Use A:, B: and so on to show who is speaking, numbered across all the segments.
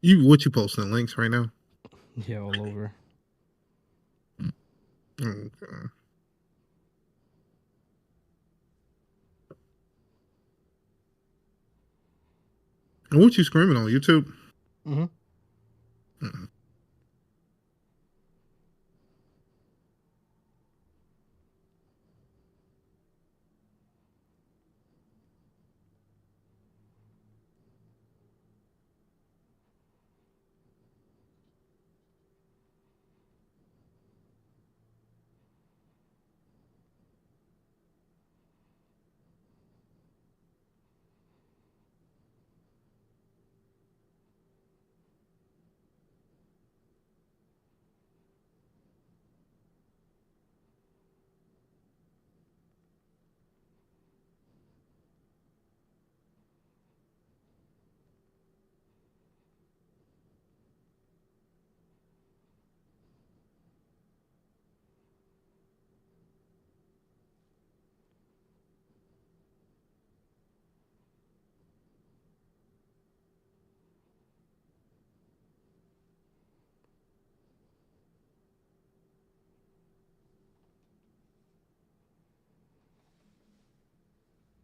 A: What you posting links right now?
B: Yeah, all over.
A: Okay. And what you screaming on YouTube?
B: Mm-hmm.
A: Mm.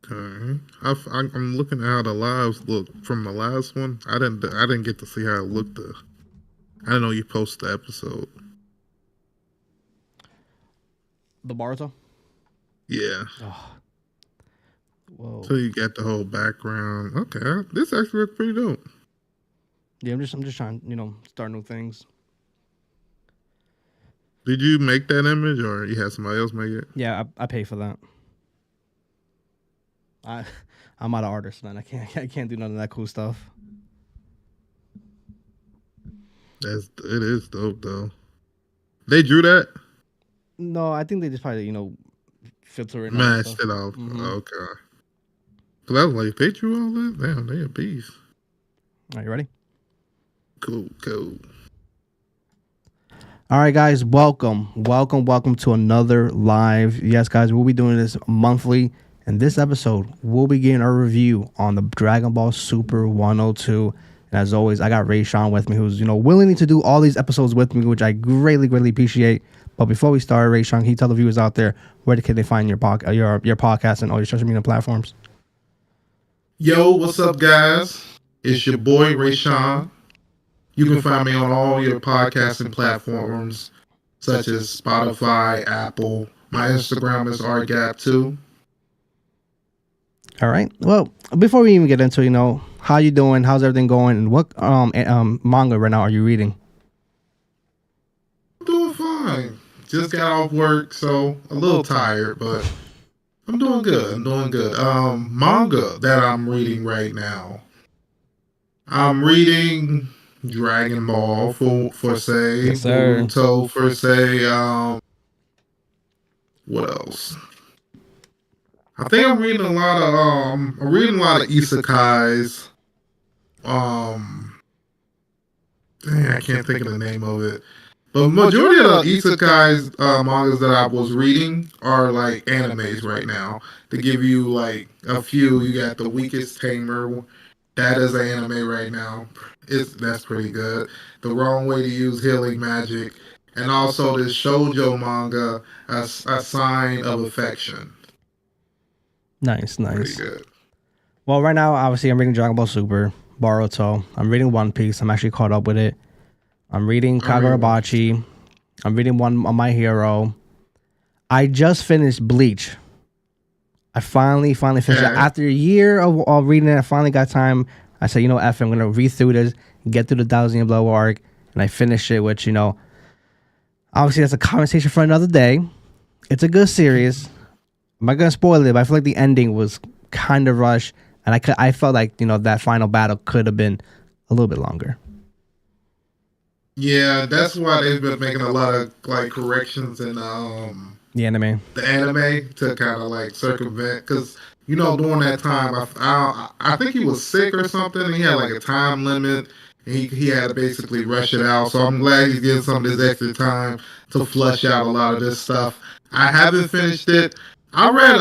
A: Okay. I'm looking at how the lives look from the last one. I didn't get to see how it looked. I didn't know you posted the episode.
B: The Baruto.
A: Yeah.
B: Oh,
A: So
B: whoa.
A: you got the whole background. Okay. This actually looks pretty dope.
B: Yeah, I'm just trying, start new things.
A: Did you make that image or you had somebody else make it?
B: Yeah, I pay for that. I I'm not an artist, man. I can't do none of that cool stuff.
A: It is dope though. They drew that,
B: No, I think they just probably filter in other
A: matched
B: stuff.
A: it off.
B: Mm-hmm.
A: Okay. Cause I was like, they drew all that. Damn, they a beast.
B: Are you ready?
A: Cool, cool.
B: All right, guys, welcome to another live. Yes, guys, we'll be doing this monthly. In this episode, we'll be getting our review on the Dragon Ball Super 102. And as always, I got Ray Sean with me, who's willing to do all these episodes with me, which I greatly appreciate. But before we start, Ray Sean, can you tell the viewers out there where can they find your podcast and all your social media platforms?
A: Yo, what's up, guys? It's your boy Ray Sean. You can find me on all your podcasting platforms, such as Spotify, Apple. My Instagram is rgap2.
B: All right. Well, before we even get into how you doing, how's everything going, and what manga right now are you reading?
A: I'm doing fine. Just got off work, so a little tired, but I'm doing good. I'm doing good. Manga that I'm reading right now. I'm reading Dragon Ball for say,
B: Yes, sir.
A: Boruto for say. What else? I think I'm reading a lot of isekais. Um dang, I can't think of the name of it. But majority of the isekais mangas that I was reading are like animes right now. To give you like a few, you got The Weakest Tamer. That is an anime right now. That's pretty good. The Wrong Way to Use Healing Magic, and also this shoujo manga, a Sign of Affection.
B: Nice,
A: Pretty
B: nice.
A: good.
B: Well, right now, obviously, I'm reading Dragon Ball Super, Boruto. I'm reading One Piece. I'm actually caught up with it. I'm reading
A: I read One Piece.
B: Kagurabachi. I'm reading one on My Hero. I just finished Bleach. I finally finished it.
A: Okay.
B: After a year of reading it. I finally got time. I said, F, I'm gonna read through this, get through the Thousand Blow arc, and I finished it. Which obviously that's a conversation for another day. It's a good series. I'm not gonna spoil it, but I feel like the ending was kind of rushed, and I felt like that final battle could have been a little bit longer.
A: Yeah, that's why they've been making a lot of like corrections in
B: The anime.
A: the anime to kind of like circumvent because during that time I think he was sick or something. And he had like a time limit. And he had to basically rush it out. So I'm glad he's getting some of this extra time to flush out a lot of this stuff. I haven't finished it. I read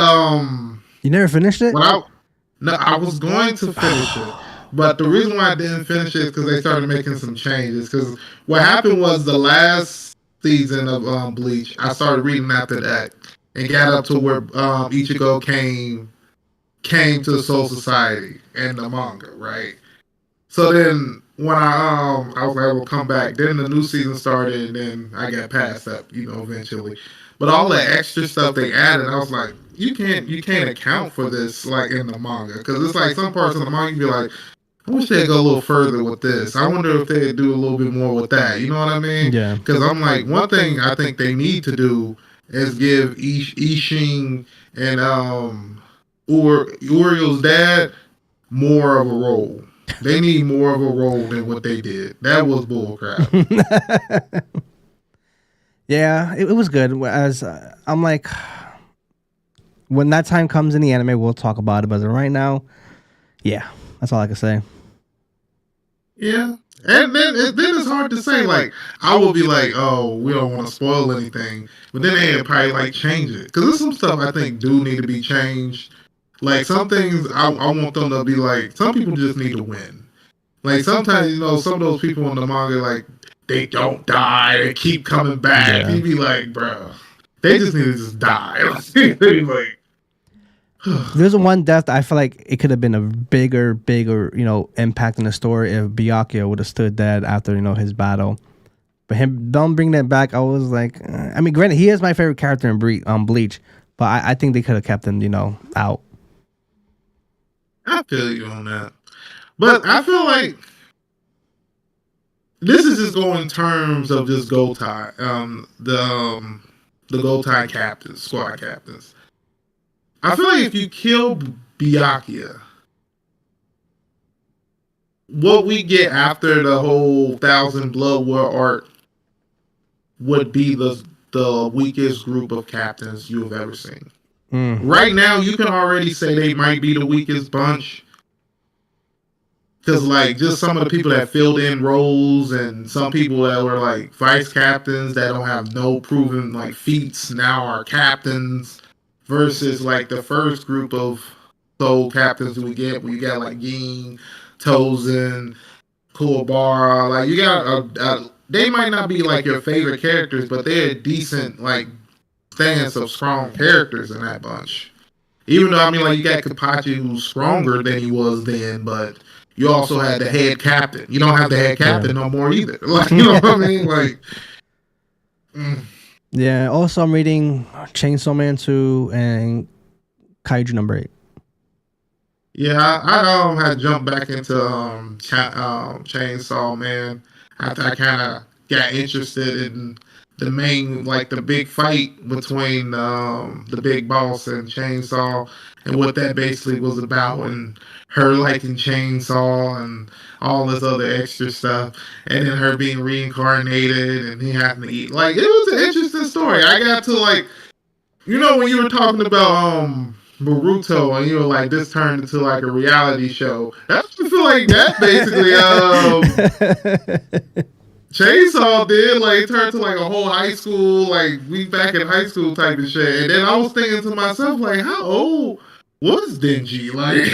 B: You never finished it?
A: what I no I was going to finish it. But the reason why I didn't finish it is because they started making some changes. Because what happened was the last season of Bleach, I started reading after that and got up to where Ichigo came to the Soul Society and the manga, right? So then when I was able to come back, then the new season started, and then I got past that, eventually. But all the extra stuff they added, I was like, you can't account for this like in the manga because it's like some parts of the manga you be like, I wish they'd go a little further with this. I wonder if they'd do a little bit more with that. You know what I mean?
B: Yeah.
A: Because I'm like, one thing I think they need to do is give Ishin and Uriel's dad more of a role. They need more of a role than what they did. That was bullcrap.
B: Yeah, it was good. As I'm like, when that time comes in the anime, we'll talk about it. But right now, yeah, that's all I can say.
A: Yeah. And then it's hard to say. Like, I will be like, oh, we don't want to spoil anything. But then they'd probably like change it. Because there's some stuff I think do need to be changed. Like, some things I want them to be like, some people just need to win. Like, sometimes, some of those people in the manga, like, they don't die. They keep coming back.
B: Yeah.
A: You be like, bro, they just need to just die. Like,
B: there's one death that I feel like it could have been a bigger, impact in the story if Byakuya would have stood dead after, his battle. But don't bring that back. I was like, I mean, granted, he is my favorite character in Bleach, but I think they could have kept him, out.
A: I feel you on that. But I feel like this is just going in terms of just Gotai, the Gotai captains, squad captains. I feel like if you kill Byakuya, what we get after the whole Thousand Blood War arc would be the weakest group of captains you have ever seen. Right now, you can already say they might be the weakest bunch. Because, like, just some of the people that filled in roles and some people that were, like, vice captains that don't have no proven, like, feats now are captains versus, like, the first group of soul captains we get where you got, like, Gin, Tozen, Kuwabara. Like, you got they might not be, like, your favorite characters, but they're decent, like, stance of strong characters in that bunch. Even though, I mean, like, you got Kapachi who's stronger than he was then, but you also had the head captain. You don't have the head captain no more either. Like, you know what I mean? Like,
B: Yeah. Also, I'm reading Chainsaw Man 2 and Kaiju number 8.
A: Yeah, I had jumped back into Chainsaw Man after I kind of got interested in the main, like the big fight between the big boss and Chainsaw and what that basically was about, and her liking Chainsaw and all this other extra stuff, and then her being reincarnated and he having to eat. Like, it was an interesting story. I got to, like, when you were talking about Boruto and you were like, this turned into like a reality show. I feel like that basically Chainsaw did, like, it turned to like a whole high school, like, we back in high school type of shit. And then I was thinking to myself, like, how old was Denji? Like,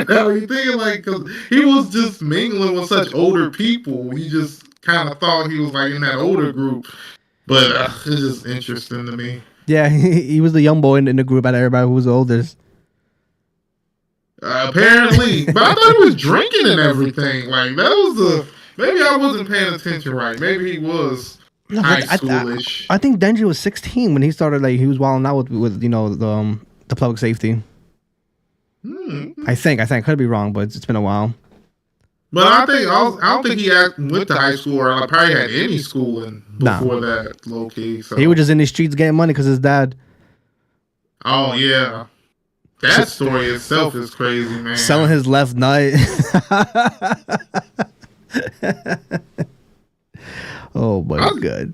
A: how you thinking, like, because he was just mingling with such older people. You just kind of thought he was like in that older group. But it's just interesting to me.
B: Yeah, he was the young boy in the group out of everybody who was the oldest.
A: Apparently. But I thought he was drinking and everything. Like, that was maybe I wasn't paying attention right. Maybe he was high schoolish.
B: I think Denji was 16 when he started, like, he was wilding out with the public safety. I think. I could be wrong, but it's been a while.
A: But I don't think he went to high school or probably had any schooling before that, low key. So.
B: He was just in the streets getting money because his dad.
A: Oh, yeah. That story itself is crazy, man.
B: Selling his left nut. Oh, my God.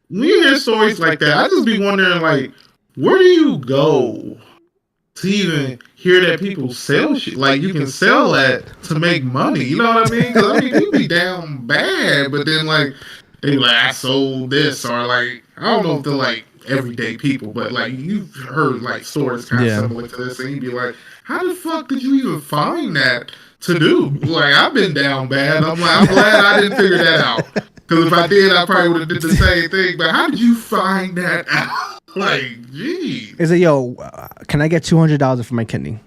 A: When you hear stories like that, I just be wondering, like, where do you go to even hear that people sell shit? Like, you can sell that to make money. You know what I mean? Because, I mean, you be down bad, but then, like, they be like, I sold this, or, like, I don't know if they're, like, everyday people, but like you've heard like stories kind of
B: Yeah.
A: similar to this, and you'd be like, how the fuck did you even find that to do? Like I've been down bad. I'm like, I'm glad I didn't figure that out. Because if I did, I probably would have did the same thing. But how did you find that out? Like, geez.
B: Is it, yo, can I get $200 for my kidney?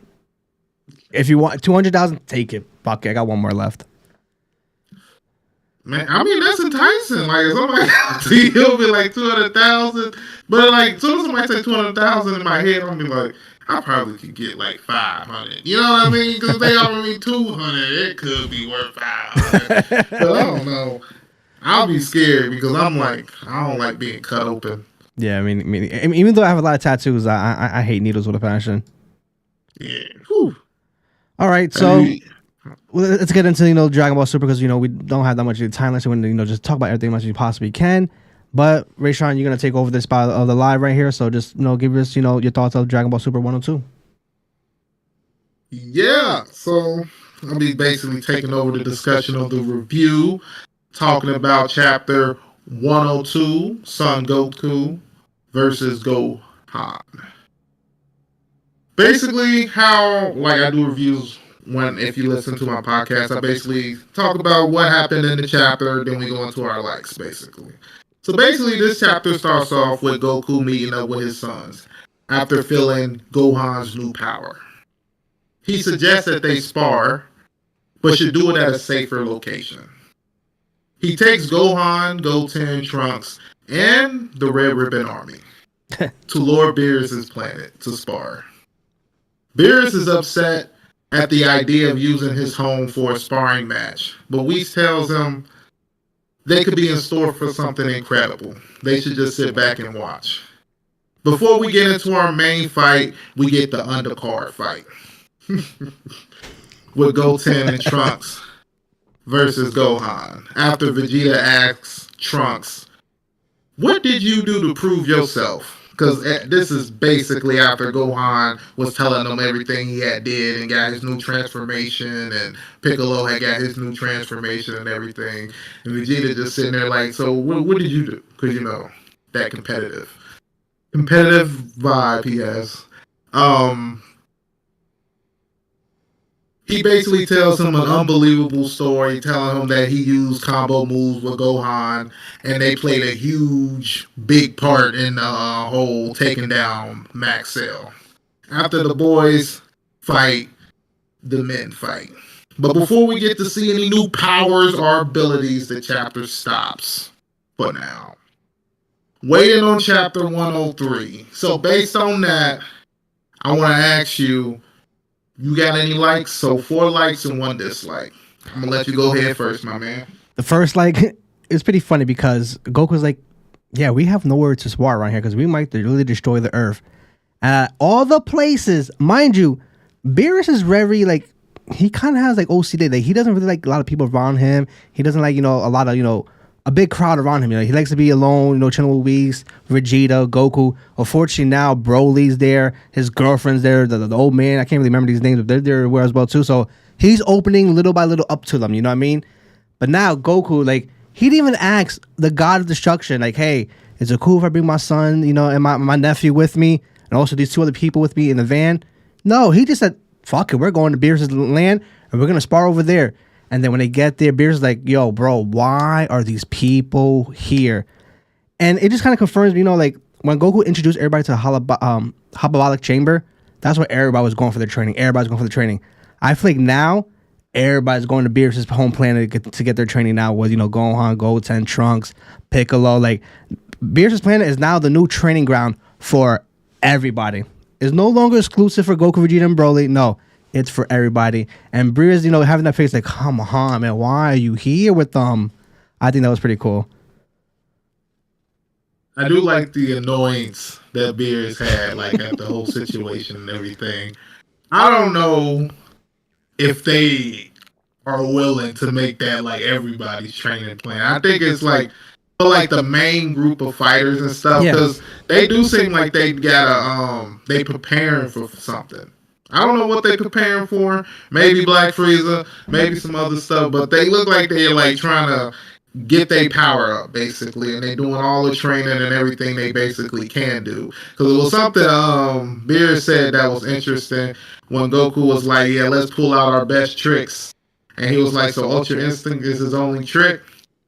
B: If you want $200,000, take it. Fuck it, I got one more left.
A: Man, I mean that's enticing. Like if somebody he'll be like 200,000, but like as soon as somebody say 200,000 in my head, I'm be like, I probably could get like 500. You know what I mean? Because if they offer me 200, it could be worth 500. But I don't know. I'll be scared because I'm like, I don't like being cut open.
B: Yeah, I mean, even though I have a lot of tattoos, I hate needles with a passion.
A: Yeah. Whew.
B: All right, so let's get into Dragon Ball Super because we don't have that much time. Let's just talk about everything as much as you possibly can. But Rayshawn, you're gonna take over this spot of the live right here. So just give us your thoughts of Dragon Ball Super 102.
A: Yeah. So I'll be basically taking over the discussion of the review, talking about chapter 102, Son Goku versus Gohan. Basically, how like I do reviews if you listen to my podcast, I basically talk about what happened in the chapter, then we go into our likes, basically. So basically, this chapter starts off with Goku meeting up with his sons after feeling Gohan's new power. He suggests that they spar, but should do it at a safer location. He takes Gohan, Goten, Trunks, and the Red Ribbon Army to Lord Beerus' planet to spar. Beerus is upset at the idea of using his home for a sparring match, but Whis tells him they could be in store for something incredible. They should just sit back and watch. Before we get into our main fight, we get the undercard fight with Goten and Trunks versus Gohan. After Vegeta asks Trunks, what did you do to prove yourself? Because this is basically after Gohan was telling them everything he had did and got his new transformation, and Piccolo had got his new transformation and everything. And Vegeta just sitting there like, so what did you do? Because, that competitive vibe he has. He basically tells him an unbelievable story, telling him that he used combo moves with Gohan, and they played a huge, big part in the whole taking down Max Cell. After the boys fight, the men fight. But before we get to see any new powers or abilities, the chapter stops for now. Waiting on chapter 103. So based on that, I want to ask you, you got any likes? So 4 likes and 1 dislike. I'm going to let you go ahead first, my man.
B: The first like, it's pretty funny because Goku's like, yeah, we have nowhere to spar around here because we might really destroy the Earth. All the places, mind you, Beerus is very like, he kind of has like OCD. Like, he doesn't really like a lot of people around him. He doesn't like, a lot of, a big crowd around him. He likes to be alone, chilling with Whis, Vegeta, Goku. Unfortunately, now Broly's there, his girlfriend's there, the old man. I can't really remember these names, but they're there as well too. So he's opening little by little up to them. You know what I mean? But now Goku, like, he didn't even ask the God of Destruction, like, hey, is it cool if I bring my son, and my nephew with me, and also these 2 other people with me in the van? No, he just said, fuck it, we're going to Beerus' land, and we're gonna spar over there. And then when they get there, Beerus is like, yo, bro, why are these people here? And it just kind of confirms, like, when Goku introduced everybody to the hyperbolic chamber, that's where everybody was going for their training. Everybody's going for the training. I feel like now, everybody's going to Beerus' home planet to get their training now with, Gohan, Goten, Trunks, Piccolo. Like, Beerus' planet is now the new training ground for everybody. It's no longer exclusive for Goku, Vegeta, and Broly. No. It's for everybody. And Beerus, having that face like, come on, man, why are you here with them? I think that was pretty cool.
A: I do like the annoyance that Beerus had, like, at the whole situation and everything. I don't know if they are willing to make that, like, everybody's training plan. I think it's, like, for, like, the main group of fighters and stuff, because they do seem like they gotta, they preparing for something. I don't know what they're preparing for. Maybe Black Frieza, maybe some other stuff, but they look like they're like trying to get their power up basically, and they doing all the training and everything they basically can do. Because it was something Beer said that was interesting when Goku was like, "Yeah, let's pull out our best tricks," and he was like, "So Ultra Instinct is his only trick."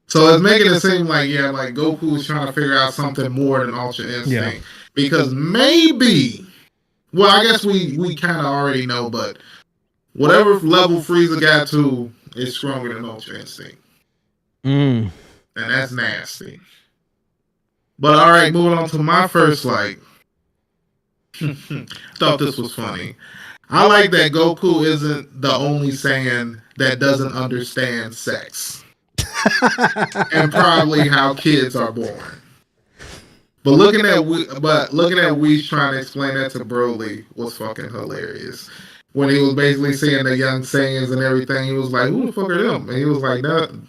A: So it's making it seem like, yeah, like Goku was trying to figure out something more than Ultra Instinct,
B: Yeah.
A: because maybe, well, I guess we kind of already know, but whatever level Frieza got to is stronger than Ultra Instinct.
B: Mm.
A: And that's nasty. But all right, moving on to my first like. Thought this was funny. I like that Goku isn't the only Saiyan that doesn't understand sex and probably how kids are born. But looking at Whis trying to explain that to Broly was fucking hilarious. When he was basically seeing the young Saiyans and everything, he was like, "Who the fuck are them?" And he was like,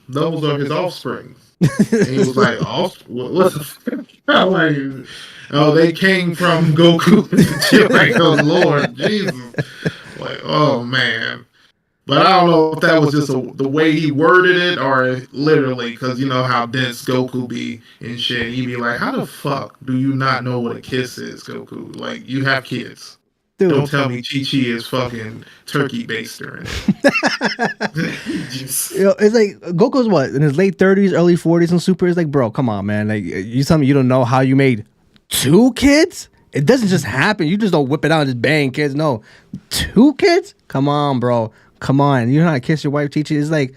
A: "Those are his offspring." And he was like, "What the fuck?" I'm like, "Oh, they came from Goku." Like, oh Lord Jesus! Like, oh man. But I don't know if that was just the way he worded it or literally, because you know how dense Goku be and shit. He'd be like, "How the fuck do you not know what a kiss is, Goku? Like, you have kids.
B: Dude.
A: Don't tell me Chi Chi is fucking turkey baster in it."
B: It's like Goku's what, in his late 30s, early 40s and Super. It's like, bro, come on, man. Like, you tell me you don't know how you made 2 kids? It doesn't just happen. You just don't whip it out and just bang kids. No, 2 kids? Come on, bro. Come on. You know how to kiss your wife, Chi Chi? It's like,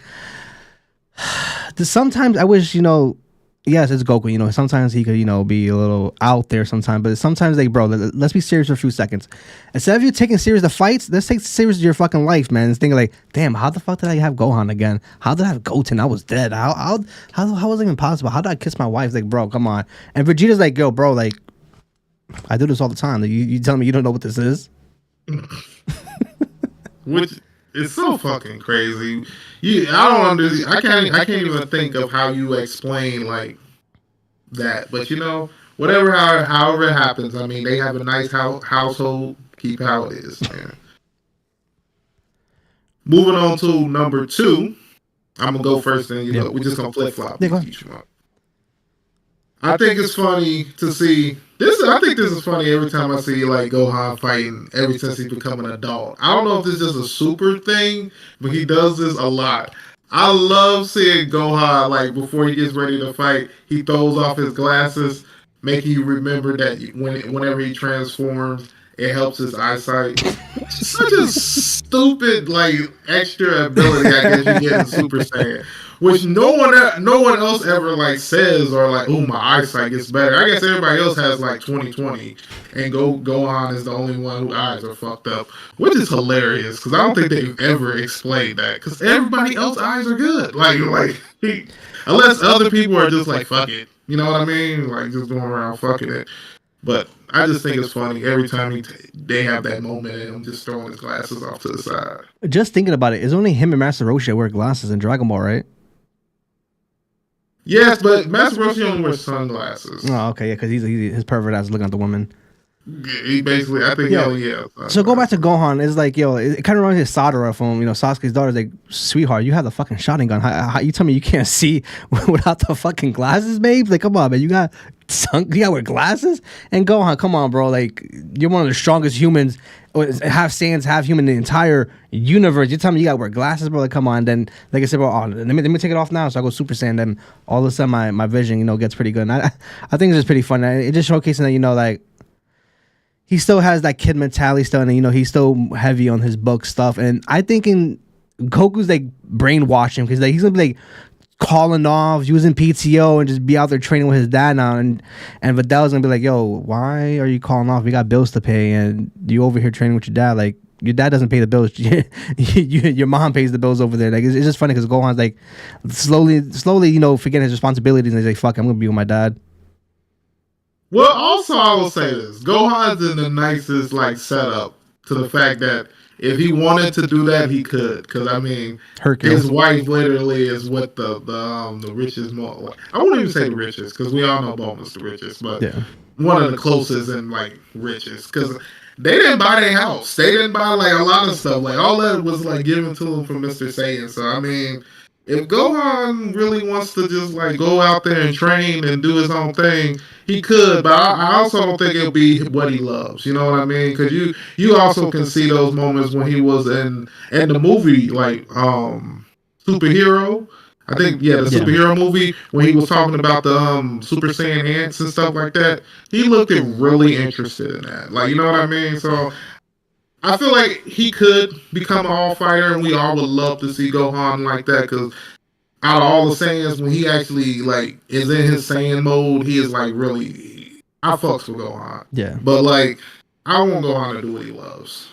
B: sometimes I wish, yes, it's Goku. Sometimes he could, be a little out there sometimes. But sometimes, like, bro, let's be serious for a few seconds. Instead of you taking serious the fights, let's take serious your fucking life, man. And thinking like, damn, how the fuck did I have Gohan again? How did I have Goten? I was dead. How was it even possible? How did I kiss my wife? Like, bro, come on. And Vegeta's like, yo, bro, like, I do this all the time. Like, you tell me you don't know what this is?
A: Which is so fucking crazy. I don't understand. I can't even think of how you explain like that. But however it happens. I mean, they have a nice household. Keep how it is, man. Moving on to number 2. I'm gonna go first, and we're just gonna flip flop. I think it's funny to see this. I think this is funny every time I see like Gohan fighting. Ever since he's become an adult, I don't know if this is just a super thing, but he does this a lot. I love seeing Gohan like before he gets ready to fight, he throws off his glasses, making you remember that whenever he transforms, it helps his eyesight. Such a stupid like extra ability I guess you get in Super Saiyan, which no one else ever like says or like, "Oh, my eyesight gets better." I guess everybody else has like 20/20, and Gohan is the only one whose eyes are fucked up, which is hilarious because I don't think they've ever explained that because everybody else's eyes are good. Unless other people are just like, "Fuck it," you know what I mean? Like just going around fucking it. But I just think it's funny every time they have that moment and him just throwing his glasses off to the side.
B: Just thinking about it, it's only him and Master Roshi that wear glasses in Dragon Ball, right?
A: Yes, but Master Roshi only wears sunglasses.
B: Oh, okay, yeah, because his pervert ass looking at the woman.
A: Yeah, he basically, I think, yeah.
B: So go back to Gohan. It's like, it kind of reminds me of Sadara from, Sasuke's daughter's like, sweetheart, you have the fucking shotgun gun. How you tell me you can't see without the fucking glasses, babe? Like, come on, man, you got to wear glasses? And Gohan, come on, bro. Like, you're one of the strongest humans, half Saiyans, half human in the entire universe. You tell me you got to wear glasses, bro? Like, come on. Then, like I said, bro, let me take it off now. So I go Super Saiyan. Then all of a sudden my vision, gets pretty good. And I think it's just pretty fun. It just showcasing that, like, he still has that kid mentality still, and he's still heavy on his book stuff. And I think Goku's like brainwashing because he's gonna be like calling off, using PTO, and just be out there training with his dad now. And Vidal's gonna be like, "Yo, why are you calling off? We got bills to pay, and you over here training with your dad. Like, your dad doesn't pay the bills. Your mom pays the bills over there. Like, it's just funny because Gohan's like slowly, forgetting his responsibilities, and he's like, "Fuck, I'm gonna be with my dad."
A: Well, also I will say this: Gohan's in the nicest like setup to the fact that if he wanted to do that, he could. Because I mean, his wife literally is what the richest. I won't even say the richest because we all know Bulma's the richest, but one of the closest and like richest. Because they didn't buy their house, they didn't buy like a lot of stuff. Like all that was like given to them from Mr. Satan. So I mean, if Gohan really wants to just like go out there and train and do his own thing, he could. But I also don't think it'll be what he loves. You know what I mean? Because you also can see those moments when he was in the movie like superhero. I think yeah, the
B: Yeah.
A: superhero movie when he was talking about the Super Saiyan ants and stuff like that. He looked really interested in that. Like you know what I mean? So I feel like he could become an all fighter, and we all would love to see Gohan like that because out of all the Saiyans, when he actually like is in his Saiyan mode, he is like really. I fucks with Gohan,
B: Yeah.
A: but like I want Gohan to do what he loves.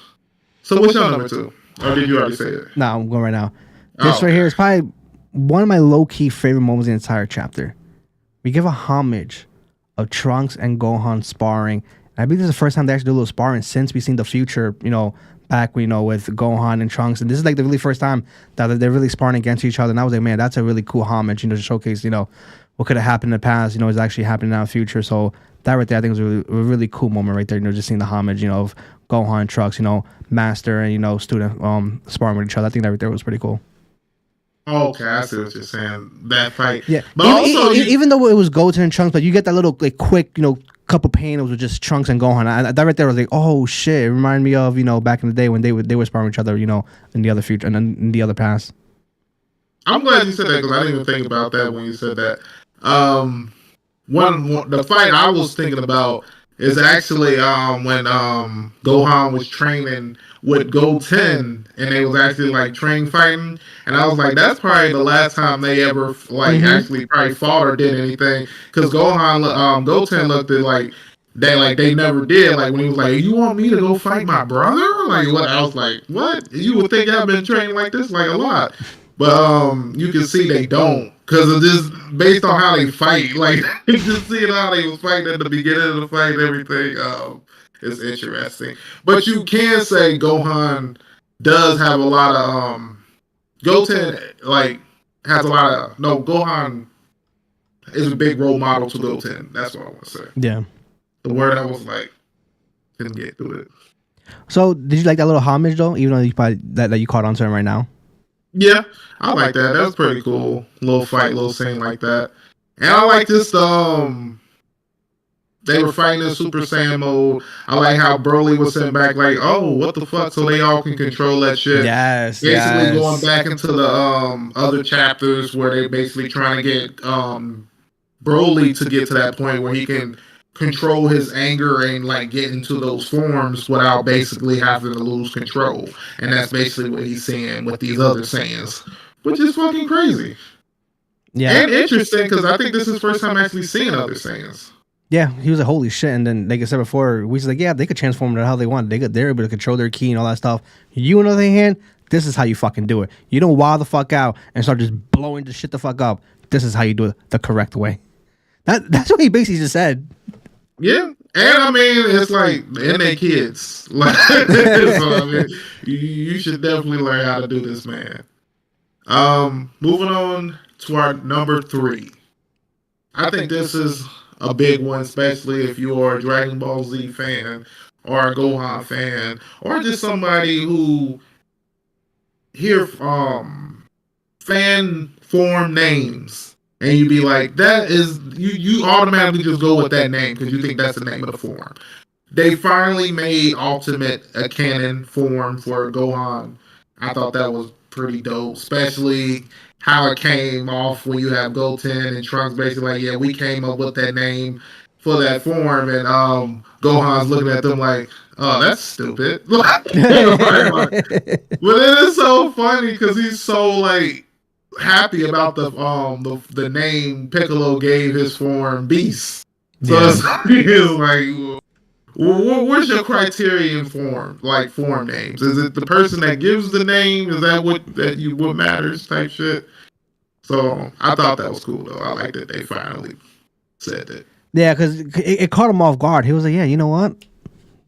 A: So what's your number two? Or did you already say it?
B: No, I'm going right now.
A: Oh,
B: This right
A: okay.
B: here is probably one of my low key favorite moments in the entire chapter. We give a homage of Trunks and Gohan sparring. And I believe this is the first time they actually do a little sparring since we've seen the future, back with Gohan and Trunks. And this is like the really first time that they're really sparring against each other. And I was like, man, that's a really cool homage, to showcase, what could have happened in the past, is actually happening now in the future. So that right there, I think was a really cool moment right there, just seeing the homage, of Gohan and Trunks, master and, student sparring with each other. I think that right there was pretty cool.
A: Okay, I see what you're saying. That fight,
B: Yeah,
A: but also
B: even though it was Goten and Trunks, but you get that little like quick, cup of pain. It was just Trunks and Gohan. That right there was like, oh shit! It reminded me of back in the day when they were sparring each other, in the other future and in the other past.
A: I'm glad you said that because I didn't even think about that when you said that. One the fight I was thinking about is actually when Gohan was training with Goten and they was actually like train fighting, and I was like, that's probably the last time they ever like actually probably fought or did anything because Goten looked at like they never did. Like when he was like, "You want me to go fight my brother?" Like what? I was like, "What?" You would think I've been training like this like a lot, but you can see they don't because of just based on how they fight. Like just seeing how they was fighting at the beginning of the fight, and everything. It's interesting, but you can say Gohan does have a lot of Goten like has a lot of no Gohan is a big role model to Goten. That's what I want to say.
B: Yeah.
A: The word I was like couldn't get through it.
B: So did you like that little homage though? Even though you probably that you caught on to him right now.
A: Yeah, I like that. That was pretty cool. Little fight, little scene like that. And I like this. They were fighting in Super Saiyan mode. I like how Broly was sitting back, like, "Oh, what the fuck?" So they all can control that shit.
B: Yes.
A: Basically, going back into the other chapters where they basically trying to get Broly to get to that point where he can control his anger and like get into those forms without basically having to lose control. And that's basically what he's saying with these other Saiyans, which is fucking crazy.
B: Yeah.
A: And interesting because I think this is the first time actually seeing other Saiyans.
B: Yeah, he was like, holy shit. And then, like I said before, we was like, yeah, they could transform to how they want. They're able to control their ki and all that stuff. You, on the other hand, this is how you fucking do it. You don't wild the fuck out and start just blowing the shit the fuck up. This is how you do it the correct way. That's what he basically just said.
A: Yeah, and I mean, it's like, and they kids. Like, so I mean, you should definitely learn how to do this, man. Moving on to our number three. I think this is a big one, especially if you are a Dragon Ball Z fan or a Gohan fan or just somebody who hear fan form names and you be like, that is you automatically just go with that name because you think that's the name of the form. They finally made Ultimate a canon form for Gohan. I thought that was pretty dope, especially how it came off when you have Goten and Trunks basically like, yeah, we came up with that name for that form, and Gohan's looking at them like, oh, that's stupid. But it is so funny because he's so like happy about the name Piccolo gave his form, Beast. So it's like, what's your criterion form names? Is it the person that gives the name? Is that what matters type shit? So I thought that was cool though. I like that they finally said that.
B: Yeah, because it caught him off guard. He was like, yeah, you know what?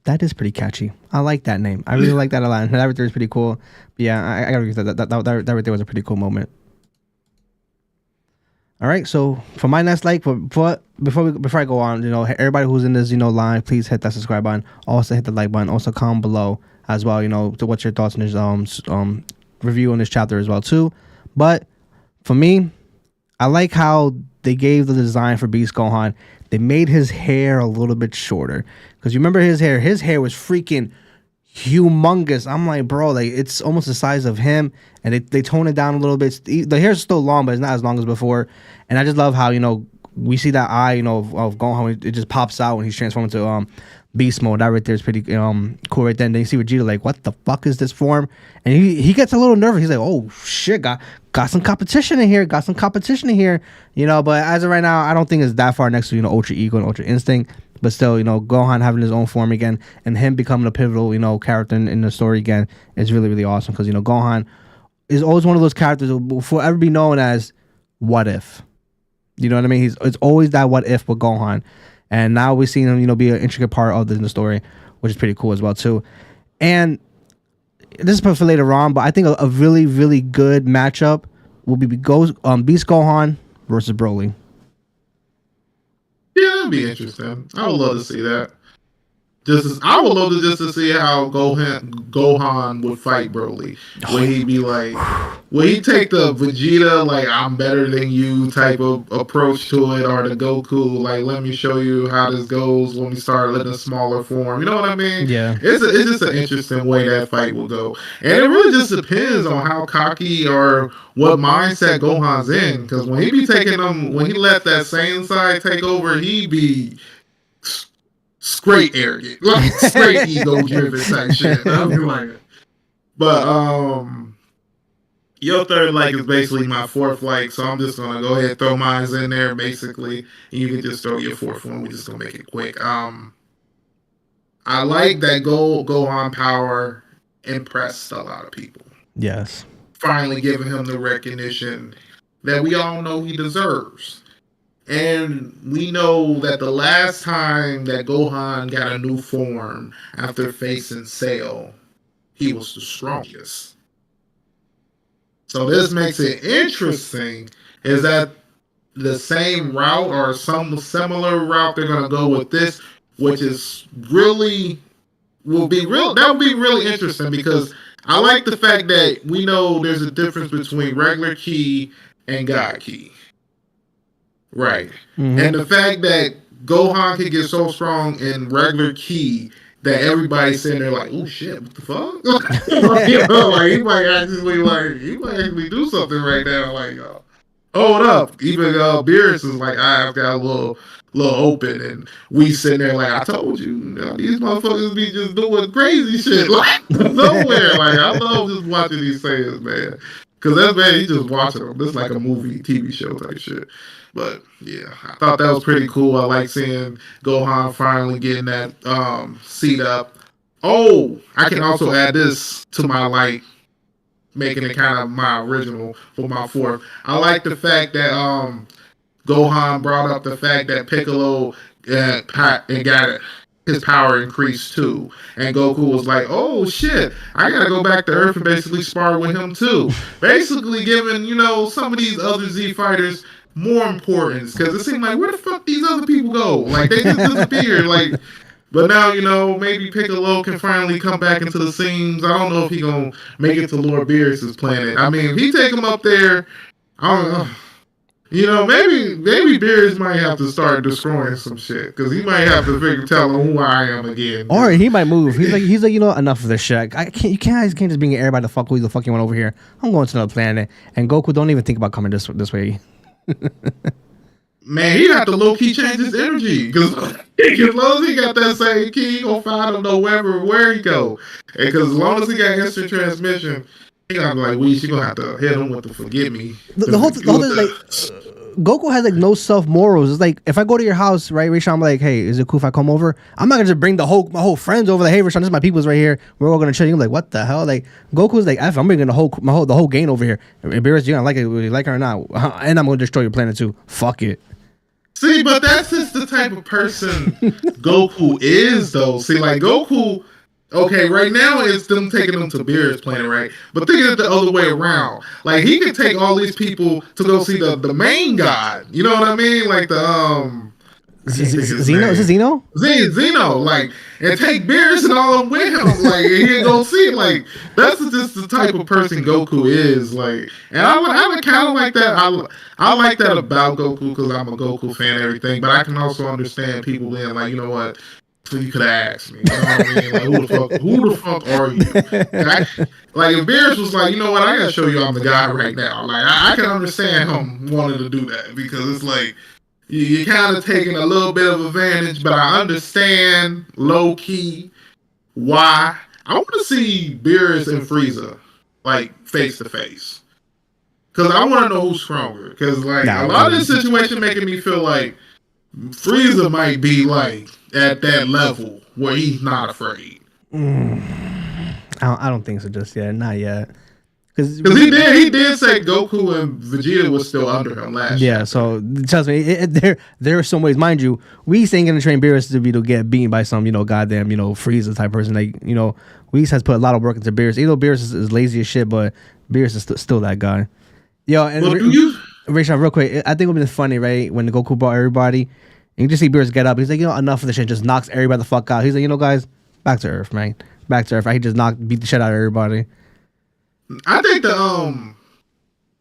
B: That is pretty catchy. I like that name. I really like that a lot. And that right there is pretty cool. But yeah, I gotta agree with that right there was a pretty cool moment. All right, so for my next like, before I go on, everybody who's in this, live, please hit that subscribe button. Also hit the like button. Also comment below as well. To what's your thoughts on this review on this chapter as well too. But For me, I like how they gave the design for Beast Gohan. They made his hair a little bit shorter because you remember his hair. His hair was freaking humongous. I'm like, bro, like it's almost the size of him, and they tone it down a little bit. The hair's still long, but it's not as long as before. And I just love how we see that eye, of Gohan. It just pops out when he's transformed into beast mode. That right there is pretty cool right there. And then you see Vegeta like, what the fuck is this form? And he gets a little nervous. He's like, oh shit, got some competition in here. Got some competition in here. But as of right now, I don't think it's that far next to Ultra Ego and Ultra Instinct. But still, Gohan having his own form again and him becoming a pivotal, character in the story again is really, really awesome. Because, Gohan is always one of those characters who will forever be known as what if. You know what I mean? It's always that what if with Gohan. And now we've seen him, be an intricate part of the story, which is pretty cool as well, too. And this is for later on, but I think a really, really good matchup will be Beast Gohan versus Broly.
A: Yeah, that'd be interesting. I would love to see that. I would love to see how Gohan would fight Broly. Where he'd be like, will he take the Vegeta like I'm better than you type of approach to it, or the Goku like let me show you how this goes when we start letting a smaller form. You know what I mean?
B: Yeah.
A: It's just an interesting way that fight will go, and it really just depends on how cocky or what mindset Gohan's in. Because when he be taking them, when he let that Saiyan side take over, he be straight arrogant, like straight ego driven type shit. I mean, like, but your third like is basically my fourth like, so I'm just gonna go ahead and throw mine in there basically, and you can just throw your fourth one. We're just gonna make it quick. I like that Gohan power impressed a lot of people.
B: Yes.
A: Finally giving him the recognition that we all know he deserves. And we know that the last time that Gohan got a new form after facing Cell, he was the strongest. So this makes it interesting. Is that the same route or some similar route they're gonna go with this, which is really that would be really interesting because I like the fact that we know there's a difference between regular ki and God ki. Right. Mm-hmm. And the fact that Gohan can get so strong in regular ki that everybody's sitting there like, oh shit, what the fuck? Like he might actually do something right now. Like, hold up. Even Beerus is like, I've got a little open, and we sitting there like, I told you, these motherfuckers be just doing crazy shit like nowhere. Like, I love just watching these sayings, man. Because that's man, you just watching them. This is like a movie, TV show type shit. But yeah, I thought that was pretty cool. I like seeing Gohan finally getting that seat up. Oh, I can also add this to my like, making it kind of my original for my fourth. I like the fact that Gohan brought up the fact that Piccolo got his power increased too, and Goku was like, "Oh shit, I gotta go back to Earth and basically spar with him too." Basically, giving some of these other Z fighters more importance because it seemed like where the fuck these other people go? Like they just disappeared. Like, but now maybe Piccolo can finally come back into the scenes. I don't know if he gonna make it to Lord Beerus's planet. I mean, if he take him up there, I don't know. Maybe Beerus might have to start destroying some shit because he might have to tell him who I am again.
B: Or he might move. He's like, enough of this shit. You can't just bring everybody to fuck who the fuck you want over here. I'm going to another planet. And Goku, don't even think about coming this way.
A: Man, he got to low key change his energy because as long as he got that same key, he gonna find him where he go. And because as long as he got instant transmission, he gonna be like, she gonna have to hit him with the forgive me.
B: The whole thing is like, Goku has like no self morals. It's like if I go to your house, right, Rishon, I'm like, hey, is it cool if I come over? I'm not gonna just bring my whole friends over. Like, hey, Rishon, this is my people's right here. We're all gonna chill. You're like, what the hell? Like Goku's like, I'm bringing the whole gang over here. And Beerus, you gonna like it, whether you like it or not, and I'm gonna destroy your planet too. Fuck it.
A: See, but that's just the type of person Goku is, though. See, like Goku. Okay, right now it's them taking them to Beerus' planet, right? But think of it the other way around. Like he could take all these people to go see the main god. You know what I mean? Like the I can't think of his
B: Zeno?
A: name.
B: Is it Zeno?
A: Zeno, like, and take Beerus and all them with him, like, and he go see, like, that's just the type of person Goku is, like, and I kind of like that. I like that about Goku because I'm a Goku fan and everything, but I can also understand people being like, you know what, so you could ask me, you know what I mean? Like, who the fuck are you? Like, if Beerus was like, you know what, I gotta show you I'm the guy right now. Like, I can understand him wanting to do that because it's like. You're kind of taking a little bit of advantage, but I understand low key why. I want to see Beerus and Frieza like face to face because I want to know who's stronger. Because like a lot of this situation making me feel like Frieza might be like at that level where he's not afraid.
B: I don't think so just yet. Not yet.
A: Because he did say Goku and Vegeta was still under him last year.
B: Yeah, so trust me, there are some ways, mind you, Whis ain't gonna train Beerus to get beaten by some goddamn Frieza type person. Like Whis has put a lot of work into Beerus. Even though Beerus is lazy as shit, but Beerus is still that guy. Yo, and Rachel, real quick, I think it would be funny, right, when the Goku brought everybody, and you just see Beerus get up. He's like, enough of this shit. Just knocks everybody the fuck out. He's like, guys, back to Earth, man, back to Earth. He just beat the shit out of everybody.
A: I think the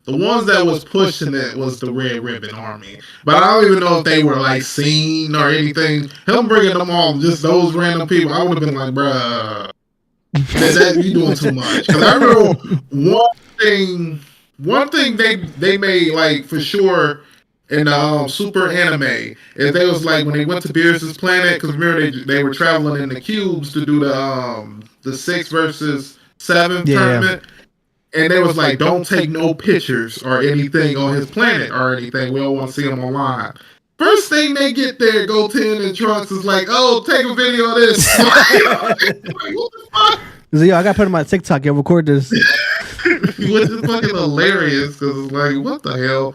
A: ones that was pushing it was the Red Ribbon Army, but I don't even know if they were like seen or anything. Him bringing them all, just those random people, I would have been like, bruh, that you doing too much. Because I remember one thing they made like for sure in the Super Anime is they was like when they went to Beerus's planet, because remember they were traveling in the cubes to do the 6 versus 7 tournament. And they was like, don't take no pictures or anything on his planet or anything. We don't want to see him online. First thing they get there, Goten and Trunks is like, oh, take a video of this. Like, what the fuck?
B: So, I got to put it on my TikTok. Record this.
A: Which is fucking hilarious because it's like, what the hell?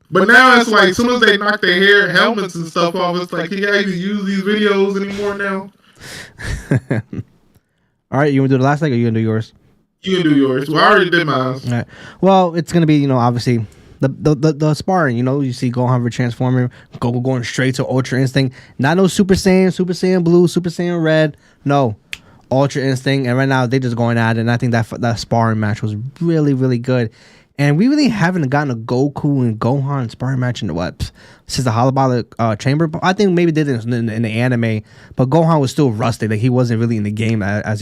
A: But now it's like, as soon as they knock their helmets and stuff off, it's like, you can't even use these videos anymore now.
B: All right, you want to do the last leg or you going to do yours?
A: You can do yours. Well, I already did mine.
B: All right. Well, it's gonna be obviously the sparring. You see Gohan transforming, Goku going straight to Ultra Instinct. Not no Super Saiyan Blue, Super Saiyan Red. No, Ultra Instinct. And right now they just going at it. And I think that sparring match was really really good. And we really haven't gotten a Goku and Gohan sparring match in since the Holobolic Chamber. But I think maybe did it in the anime. But Gohan was still rusty. Like he wasn't really in the game as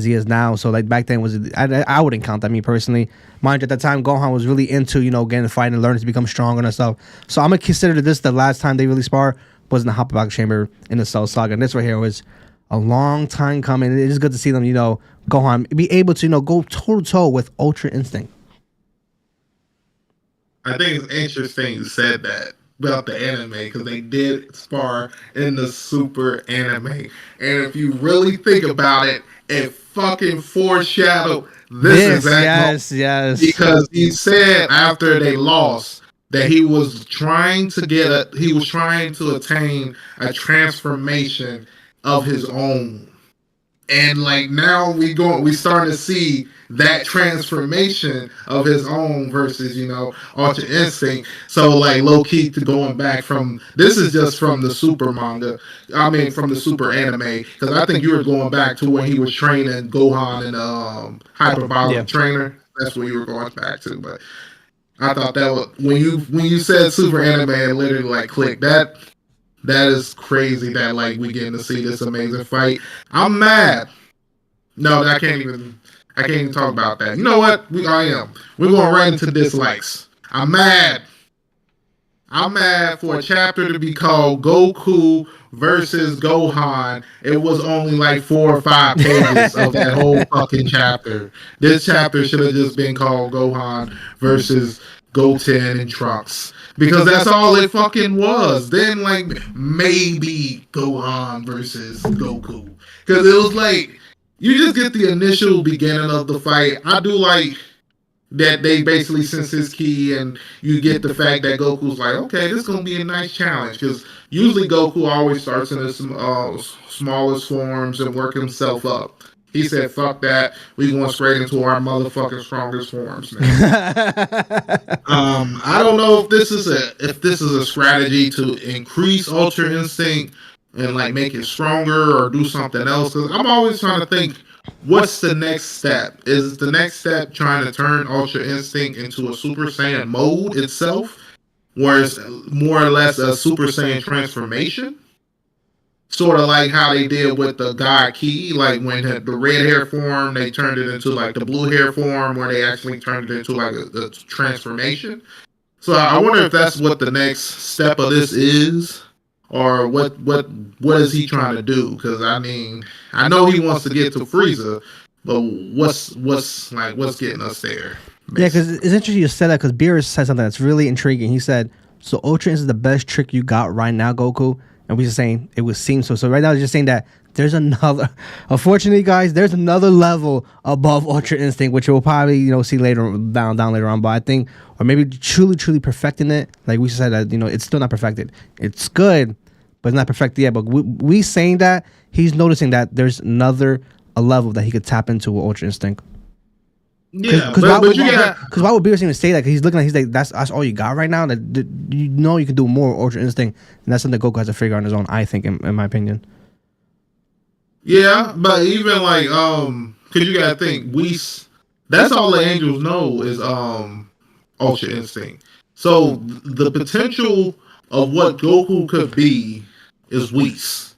B: he is now. So like back then I wouldn't count that, me personally. Mind you, at that time Gohan was really into getting to fight and learning to become stronger and stuff. So I'm gonna consider this the last time they really spar was in the Holobolic Chamber in the Cell Saga. And this right here was a long time coming. It is good to see them Gohan be able to go toe to toe with Ultra Instinct.
A: I think it's interesting you said that about the anime because they did spar in the Super Anime, and if you really think about it, it fucking foreshadowed this exact moment.
B: Yes.
A: Because he said after they lost that he was trying to attain a transformation of his own, and like now we starting to see that transformation of his own versus Ultra Instinct. So like low key to going back from this is just from the Super manga. I mean from the Super Anime because I think you were going back to when he was training Gohan and Hyperbolic Trainer. That's what you were going back to. But I thought that was when you said Super Anime, it literally like clicked. That is crazy that like we getting to see this amazing fight. I'm mad. No, I can't even talk about that. You know what? We're going right into dislikes. I'm mad for a chapter to be called Goku versus Gohan. It was only like 4 or 5 pages of that whole fucking chapter. This chapter should have just been called Gohan versus Goten and Trunks. Because that's all it fucking was. Then like maybe Gohan versus Goku. Because it was like you just get the initial beginning of the fight. I do like that they basically sense his ki, and you get the fact that Goku's like, okay, this is going to be a nice challenge. Because usually Goku always starts in his smallest forms and work himself up. He said, "Fuck that. We going straight into our motherfucking strongest forms now." I don't know if this is a strategy to increase Ultra Instinct and like make it stronger or do something else. Cause I'm always trying to think, what's the next step? Is the next step trying to turn Ultra Instinct into a Super Saiyan mode itself, where it's more or less a Super Saiyan transformation? Sort of like how they did with the God Key, like when the red hair form, they turned it into like the blue hair form, where they actually turned it into like a transformation. So I wonder if that's what the next step of this is, or what is he trying to do? Because I mean, I know he wants to get to Frieza, but what's getting us there?
B: Yeah, because it's interesting you said that because Beerus said something that's really intriguing. He said, "So Ultra Instinct is the best trick you got right now, Goku." And we just saying it would seem so. So right now, he's just saying that there's another. Unfortunately, guys, there's another level above Ultra Instinct, which we'll probably see later down later on. But I think, or maybe truly perfecting it. Like we said that it's still not perfected. It's good, but it's not perfected yet. But we saying that he's noticing that there's a level that he could tap into with Ultra Instinct.
A: Yeah,
B: because why would Beerus even say that? Because he's looking at, he's like, that's all you got right now. That you can do more Ultra Instinct, and that's something Goku has to figure out on his own. I think, in my opinion.
A: Yeah, but even like because you gotta think that's all the angels know is Ultra Instinct. So the potential of what Goku could be is Whis.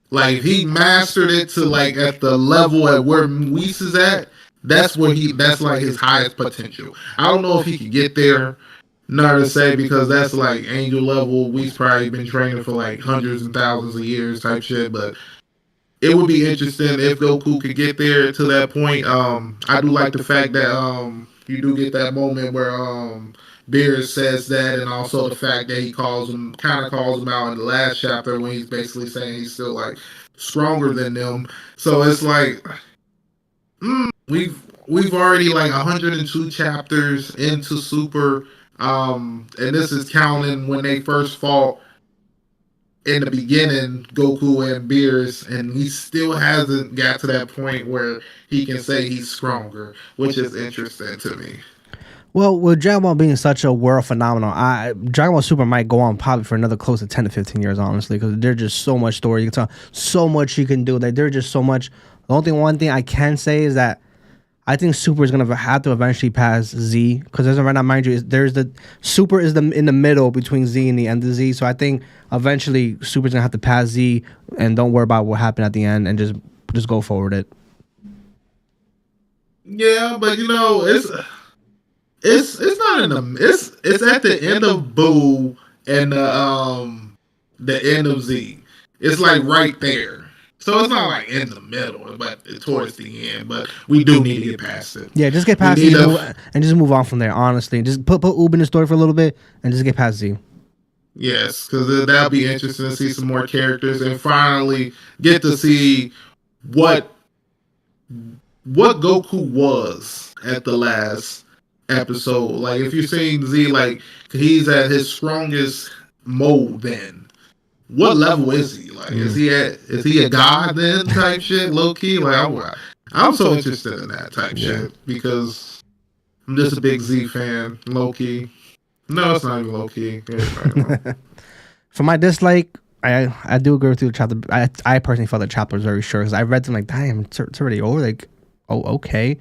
A: Like if he mastered it to like at the level at where Whis is at, that's like his highest potential. I don't know if he could get there. Not to say because that's like angel level. Whis probably been training for like hundreds and thousands of years type shit, but it would be interesting if Goku could get there to that point. I do like the fact that you do get that moment where Beerus says that, and also the fact that he kind of calls him out in the last chapter when he's basically saying he's still like stronger than them. So it's like we've already like 102 chapters into Super, and this is counting when they first fought in the beginning, Goku and Beerus, and he still hasn't got to that point where he can say he's stronger, which is interesting to me.
B: Well, with Dragon Ball being such a world phenomenon, Dragon Ball Super might go on probably for another close to 10 to 15 years, honestly, because there's just so much story you can tell, so much you can do. Like there's just so much. One thing I can say is that I think Super is gonna have to eventually pass Z, because right now, mind you, there's the Super is in the middle between Z and the end of Z. So I think eventually Super's gonna have to pass Z, and don't worry about what happened at the end, and just go forward it.
A: Yeah, but it's not in it's at the end of Boo and the end of Z. It's like right there. So it's not like in the middle, but towards the end. But we do need to get past it.
B: Yeah, just get past Z and just move on from there. Honestly, just put Oob in the story for a little bit and just get past Z.
A: Yes, because that'll be interesting to see some more characters and finally get to see what Goku was at the last episode. Like if you're seeing Z, like he's at his strongest mode then. What level is he? Like is he a god then type shit, low key? Like I'm so interested in that type shit because I'm just a big Z fan, low key. No, it's not even low key.
B: For my dislike, I do agree with you. The chapter, I personally felt the chapter was very short because I read them like, damn, it's already over. Like, oh, okay.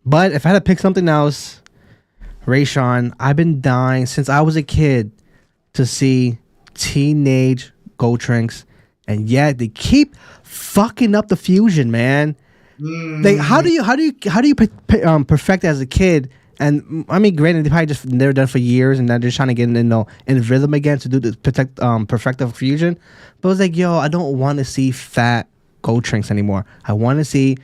B: But if I had to pick something else, Rayshawn, I've been dying since I was a kid to see teenage Gotrunks, and yet they keep fucking up the fusion, man. Like, how do you perfect it as a kid? And I mean, granted, they're done for years, and they're just trying to get in rhythm again to do the perfective fusion. But I was like, yo, I don't want to see fat Gotrunks anymore. I want to see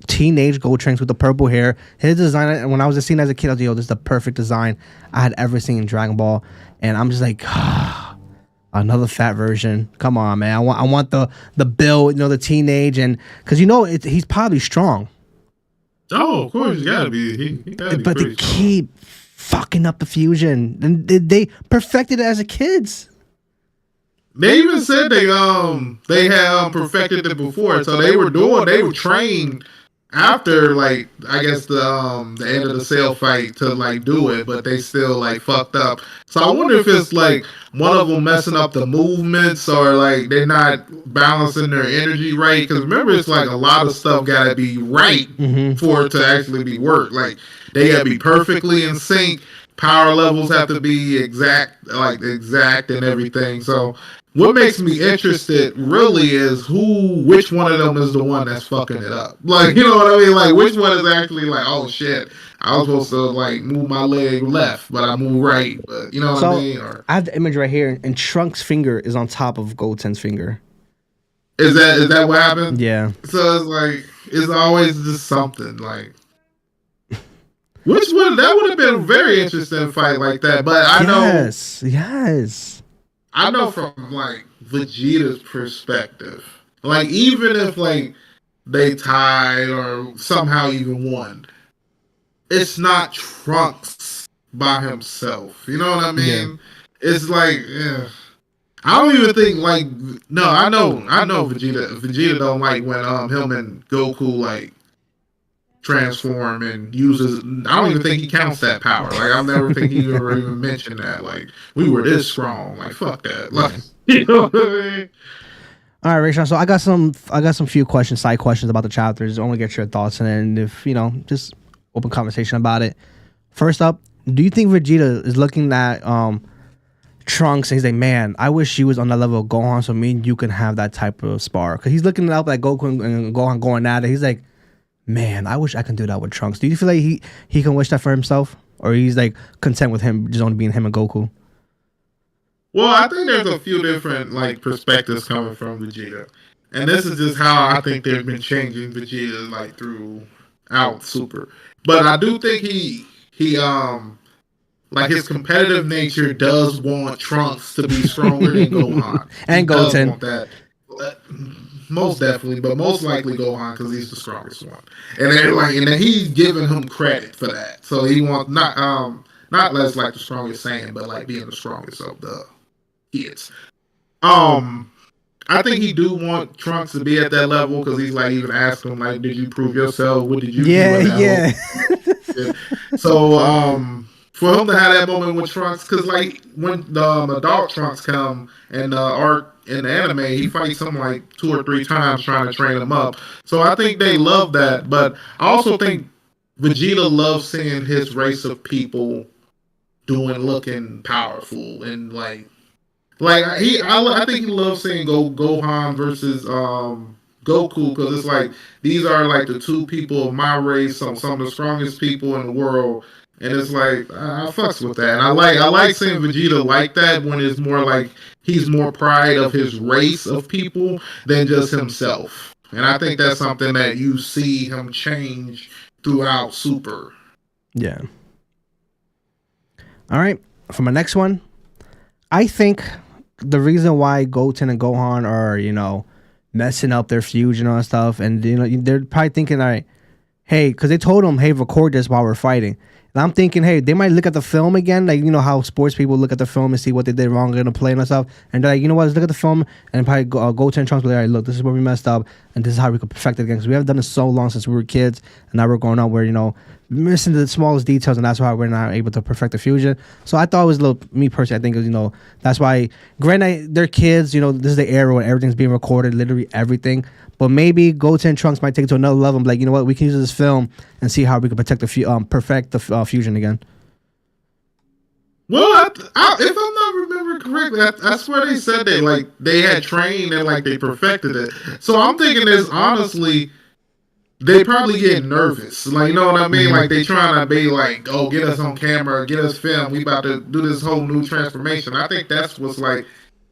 B: teenage Gotrunks with the purple hair. His design, when I was seeing as a kid, I was like, yo, this is the perfect design I had ever seen in Dragon Ball. And I'm just like, another fat version. Come on, man. I want the build, the teenage, and because he's probably strong.
A: Oh, of course, he gotta be. He gotta be.
B: But they keep fucking up the fusion, and they perfected it as a kids.
A: They even said they had perfected it before, so they were trained after like I guess the end of the cell fight to like do it, but they still like fucked up. So I wonder if it's like one of them messing up the movements or like they're not balancing their energy right. Because remember, it's like a lot of stuff gotta be right for it to actually be work. Like they gotta be perfectly in sync. Power levels have to be exact and everything. So what makes me interested really is which one of them is the one that's fucking it up. Like, you know what I mean? Like, which one is actually like, oh shit, I was supposed to like move my leg left, but I move right. But you know what I mean? Or
B: I have the image right here, and Trunks' finger is on top of Goten's finger.
A: Is that what happened?
B: Yeah.
A: So it's like it's always just something like. Which one? That would have been a very interesting fight like that. But I know.
B: Yes.
A: I know from like Vegeta's perspective, like even if like they tied or somehow even won, it's not Trunks by himself. You know what I mean? Yeah. It's like, yeah. I don't even think like no. I know Vegeta don't like when him and Goku like transform and uses. I don't even think he counts that power. Like I never think he ever even mentioned that. Like we were this strong. Like fuck that. Like you know what I mean?
B: All right, Rachel. So I got some few questions, side questions about the chapters. I want to get your thoughts, and then if just open conversation about it. First up, do you think Vegeta is looking at Trunks and he's like, man, I wish he was on the level of Gohan, so me and you can have that type of spar? Because he's looking up at Goku and Gohan going at it. He's like, man, I wish I can do that with Trunks. Do you feel like he can wish that for himself, or he's like content with him just only being him and Goku?
A: Well, I think there's a few different like perspectives coming from Vegeta, and this is just how I think they've been changing Vegeta like throughout Super. But I do think he like his competitive nature does want Trunks to be stronger than Gohan
B: and Goten.
A: Want that. Most definitely, but most likely Gohan because he's the strongest one, and then he's giving him credit for that. So he wants not less like the strongest Saiyan, but like being the strongest of the kids. I think he do want Trunks to be at that level because he's like even asking him like, did you prove yourself? What did you do?
B: Yeah.
A: So for him to have that moment with Trunks, because like when the adult Trunks come and the arc in the anime, he fights him like 2 or 3 times trying to train him up. So I think they love that, but I also think Vegeta loves seeing his race of people looking powerful and I think he loves seeing Gohan versus Goku because it's like these are like the 2 people of my race, some of the strongest people in the world. And it's like I fucks with that. And I like seeing Vegeta like that when it's more like he's more pride of his race of people than just himself. And I think that's something that you see him change throughout Super.
B: Yeah. All right. For my next one, I think the reason why Goten and Gohan are, messing up their fusion and stuff, and they're probably thinking, all right, hey, because they told them, hey, record this while we're fighting. And I'm thinking, hey, they might look at the film again, like how sports people look at the film and see what they did wrong in the play and stuff, and they're like, you know what, let's look at the film and probably go to Trunks, be like, all right, look, this is where we messed up, and this is how we could perfect it again. Because we haven't done it so long since we were kids, and now we're going on where missing the smallest details, and that's why we're not able to perfect the fusion. So I thought it was a little, me personally, I think it was, that's why, granted, they're kids, this is the era when everything's being recorded, literally everything. But maybe Goten and Trunks might take it to another level and be like, you know what, we can use this film and see how we can perfect the fusion again.
A: Well, if I'm not remembering correctly, I swear they said they had trained and they perfected it. So I'm thinking this honestly, they probably get nervous. Like, you know what I mean? Like they trying to be like, oh, get us on camera, get us film. We about to do this whole new transformation. I think that's what's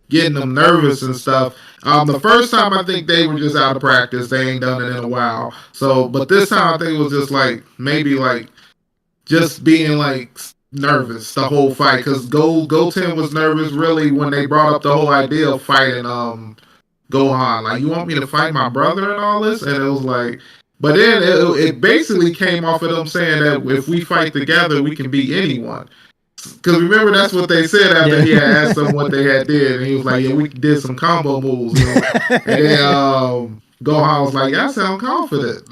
A: getting them nervous and stuff. The first time I think they were just out of practice. They ain't done it in a while. So, but this time I think it was just maybe just being nervous the whole fight because Goten was nervous really when they brought up the whole idea of fighting Gohan. Like, you want me to fight my brother and all this? And it was but then it basically came off of them saying that if we fight together, we can beat anyone. because remember that's what they said after he had asked them what they had did, and he was like, "Yeah, we did some combo moves." You know? And then Gohan was like, "Yeah, I sound confident."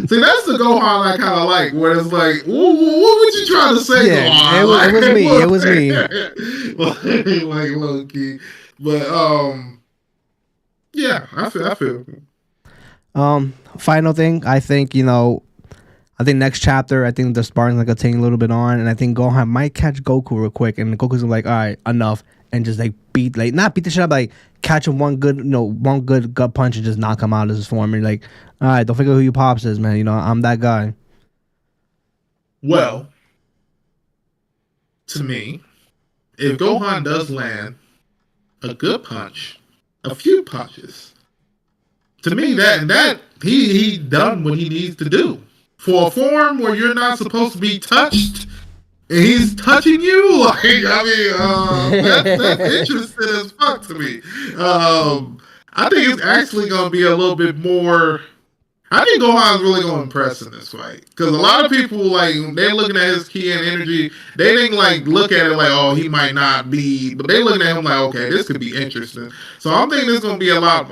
A: See, that's the Gohan I kind of like, where it's like, "What would you try to say,
B: Yeah,
A: Gohan?"
B: it was me. It was me.
A: Like low key, but yeah, I feel.
B: Final thing, I think I think next chapter, I think the Spartans gonna continue a little bit on, and I think Gohan might catch Goku real quick, and Goku's like, all right, enough, and just like not beat the shit up, like catch him one good gut punch and just knock him out of his form, and like, all right, don't forget who your pops is, man. I'm that guy.
A: Well, to me, if Gohan does land a good punch, a few punches, to me that he done what he needs to do. For a form where you're not supposed to be touched, and he's touching you, like that's interesting as fuck to me. I think it's actually gonna be a little bit more. I think Gohan's really gonna impress in this fight because a lot of people like they're looking at his ki and energy. They didn't like look at it like, oh, he might not be, but they looking at him like, okay, this could be interesting. So I'm thinking this is gonna be a lot.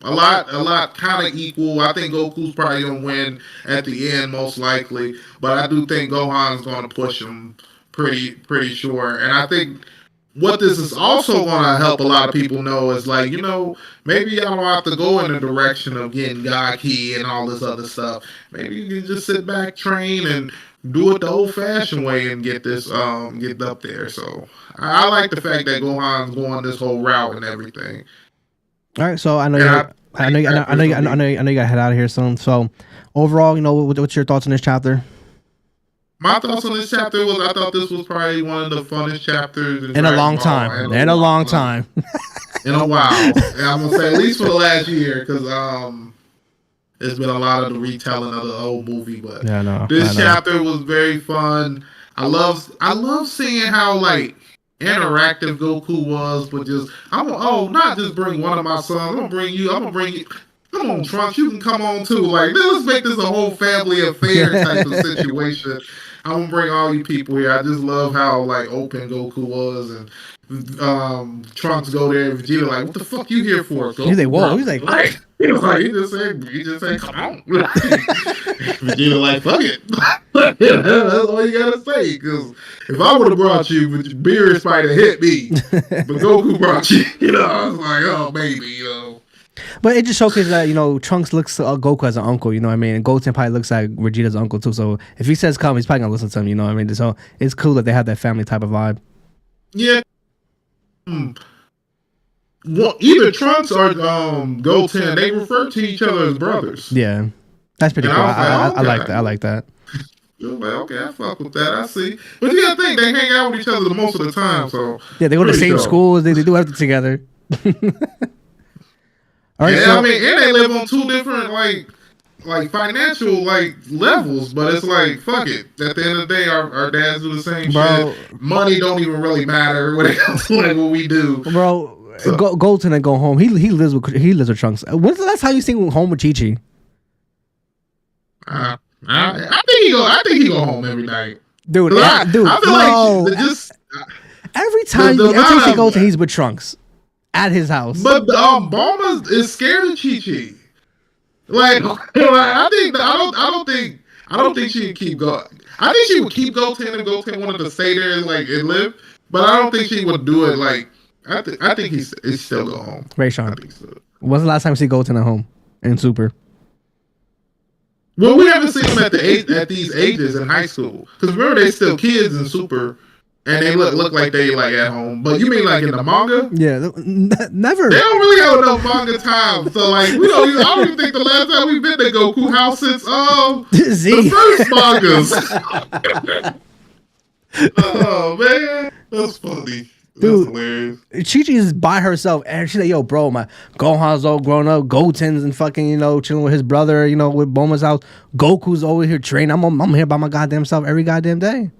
A: A lot kind of equal. I think Goku's probably gonna win at the end, most likely. But I do think Gohan's gonna push him pretty sure. And I think what this is also gonna help a lot of people know is like, maybe y'all don't have to go in the direction of getting Gaki and all this other stuff. Maybe you can just sit back, train, and do it the old fashioned way and get this get up there. So I like the fact that Gohan's going this whole route and everything.
B: All right, so I know you got to head out of here soon. So overall, what's your thoughts on this chapter?
A: My thoughts on this chapter was I thought this was probably one of the funnest chapters
B: in a long time. In a long time.
A: In a while. And I'm gonna say at least for the last year, because there's been a lot of the retelling of the old movie. But this chapter was very fun. I love seeing how like interactive Goku was, but just not just bring one of my sons. I'm gonna bring you. Come on, Trunks, you can come on too. Like, let's make this a whole family affair type of situation. I'm gonna bring all you people here. I just love how like open Goku was, and Trunks go there and Vegeta like, what the fuck you here for? Goku,
B: he's like, whoa. He's like,
A: he just said, come on. Vegeta like, fuck it. That's all you gotta say. Because if I would have brought you, Beerus might have hit me, but Goku brought you. I was like, oh baby,
B: But it just showcases that, Trunks looks at Goku as an uncle, you know what I mean? And Goten probably looks at Vegeta's uncle too. So if he says come, he's probably going to listen to him, you know what I mean? So it's cool that they have that family type of vibe.
A: Yeah. Well, either Trunks or Goten, they refer to each other as brothers.
B: Yeah. That's pretty cool. I like that. I like that.
A: You're like, okay, I fuck with that. I see. But you gotta think, they hang out with each other most of the time. So
B: yeah, they go to the same schools. They do everything together.
A: All right, and they live on two different like financial levels, but it's like fuck it. At the end of the day, our dads do the same shit. Money don't even really matter. What we do,
B: bro. So. Goten and go home. He lives with Trunks. When's the last time you seen home with Chi-Chi?
A: I think he go home every night,
B: dude. I feel like just every time you see Goten, he's with Trunks. At his house,
A: but Bulma is scared of Chi-Chi. I don't think she would keep going. I think she would keep Goten and Goten wanted to stay there and live, but I don't think she would do it. I think he's still go home.
B: Ray Sean. When's the last time you see Goten at home in Super?
A: Well, we haven't seen him at these ages in high school because remember they still kids in Super. And they look like they at home. But you mean in the manga?
B: Yeah, never.
A: They don't really have enough manga time. So I don't even think the last time we've been to Goku house since the first mangas. Oh man, that's funny. Dude, that's hilarious.
B: Chi-Chi is by herself, and she's like, "Yo, bro, my Gohan's all grown up. Goten's and fucking chilling with his brother. With Bulma's house. Goku's over here training. I'm here by my goddamn self every goddamn day."